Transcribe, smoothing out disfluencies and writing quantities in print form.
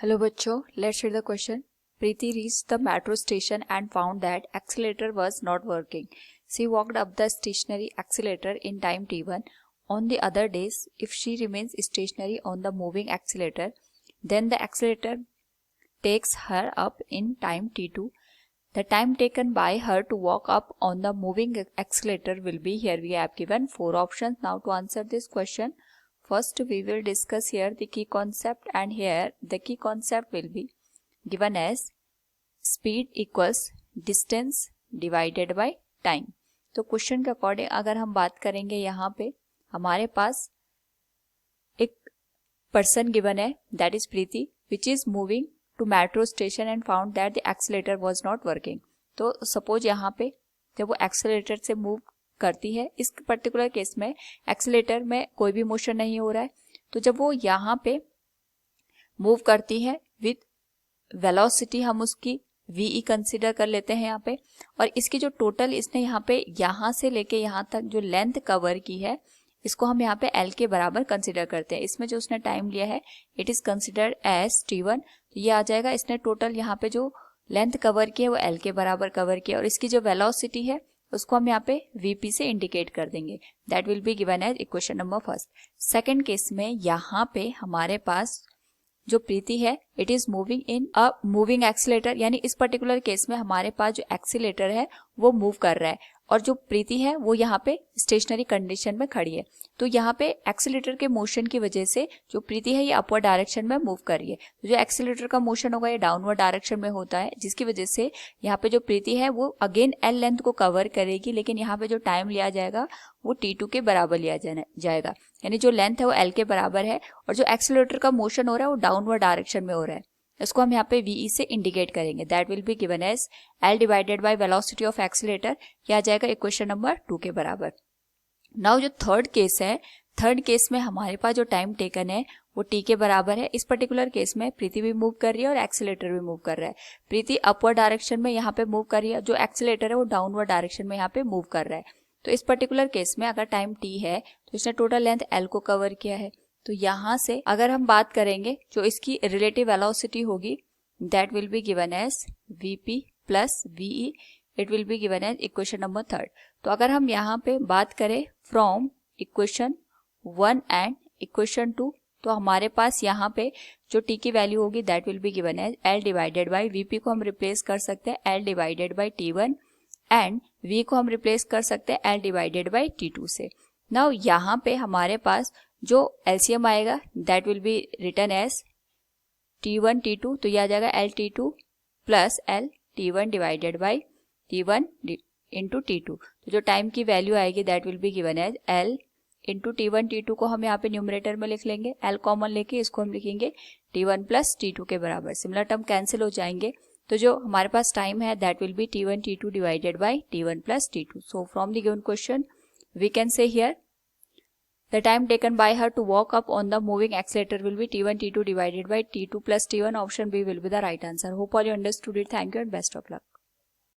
Hello बच्चों, let's read the question. Preeti reached the metro station and found that accelerator was not working. She walked up the stationary accelerator in time t1. On the other days, if she remains stationary on the moving accelerator, then the accelerator takes her up in time t2. The time taken by her to walk up on the moving accelerator will be, here we have given 4 options. Now to answer this question, first we will discuss here the key concept, and here the key concept will be given as speed equals distance divided by time. तो question के according अगर हम बात करेंगे, यहाँ पे हमारे पास एक पर्सन गिवन है, that is Preeti, which is moving to metro station and found that the escalator was not working. तो सपोज यहाँ पे जब वो एक्सीलेटर से मूव करती है, इस पर्टिकुलर केस में एक्सीलेटर में कोई भी मोशन नहीं हो रहा है, तो जब वो यहाँ पे मूव करती है विथ वेलोसिटी, हम उसकी वी कंसिडर कर लेते हैं यहाँ पे, और इसकी जो टोटल इसने यहाँ पे यहाँ से लेके यहाँ तक जो लेंथ कवर की है, इसको हम यहाँ पे एल के बराबर कंसिडर करते हैं. इसमें जो उसने टाइम लिया है it is considered as t1. तो ये आ जाएगा, इसने टोटल यहाँ पे जो लेंथ कवर की है वो एल के बराबर कवर किया, और इसकी जो वेलोसिटी है उसको हम यहाँ पे वीपी से इंडिकेट कर देंगे. That will be given as equation number first. Second case में यहाँ पे हमारे पास जो प्रीति है it is moving in a moving escalator, यानी इस पर्टिकुलर केस में हमारे पास जो एक्सीलेटर है वो मूव कर रहा है, और जो प्रीति है वो यहाँ पे स्टेशनरी कंडीशन में खड़ी है. तो यहाँ पे एक्सीलेटर के मोशन की वजह से जो प्रीति है ये अपवर्ड डायरेक्शन में मूव कर रही है. तो जो एक्सीलेटर का मोशन होगा ये डाउनवर्ड डायरेक्शन में होता है, जिसकी वजह से यहाँ पे जो प्रीति है वो अगेन एल लेंथ को कवर करेगी, लेकिन यहाँ पे जो टाइम लिया जाएगा वो t2 के बराबर लिया जाएगा. यानी जो लेंथ है वो एल के बराबर है, और जो एक्सीलेटर का मोशन हो रहा है वो डाउनवर्ड डायरेक्शन में हो रहा है. इसको हम यहाँ पे वी से इंडिकेट करेंगे. That will be given as L divided by velocity of escalator. यह आ जाएगा इक्वेशन नंबर 2 के बराबर. नाउ जो थर्ड केस है, थर्ड केस में हमारे पास जो टाइम टेकन है वो t के बराबर है. इस पर्टिकुलर केस में प्रीति भी मूव कर रही है और एक्सीलेटर भी मूव कर रहा है. प्रीति अपवर्ड डायरेक्शन में यहाँ पे मूव कर रही है, जो एक्सीलेटर है वो डाउनवर्ड डायरेक्शन में यहाँ पे मूव कर रहा है. तो इस पर्टिकुलर केस में अगर टाइम t है तो इसने टोटल लेंथ l को कवर किया है. तो यहाँ से अगर हम बात करेंगे जो इसकी रिलेटिव वेलोसिटी होगी that will be given as vp plus ve. It will be given as equation number third. तो अगर हम यहाँ पे बात करें फ्रॉम इक्वेशन 1 एंड इक्वेशन 2, तो हमारे पास यहाँ पे जो t की वैल्यू होगी that will be given as l divided by vp को हम रिप्लेस कर सकते हैं l divided by t1, and v को हम रिप्लेस कर सकते हैं l डिवाइडेड बाई t2 से. नाउ यहाँ पे हमारे पास जो एलसीएम आएगा that will be written as t1 t2. तो यह आ जाएगा l t2 plus l t1 divided by t1 into t2. तो जो टाइम की वैल्यू आएगी that will be given as l into t1 t2 को हम यहाँ पे न्यूमरेटर में लिख लेंगे, l कॉमन लेके इसको हम लिखेंगे t1 प्लस t2 के बराबर. सिमिलर टर्म कैंसिल हो जाएंगे, तो जो हमारे पास टाइम है that will be t1 t2 divided by t1 plus t2. So from the given question we can say here the time taken by her to walk up on the moving accelerator will be t1 t2 divided by t2 plus t1. Option B will be the right answer. Hope all you understood it. Thank you and best of luck.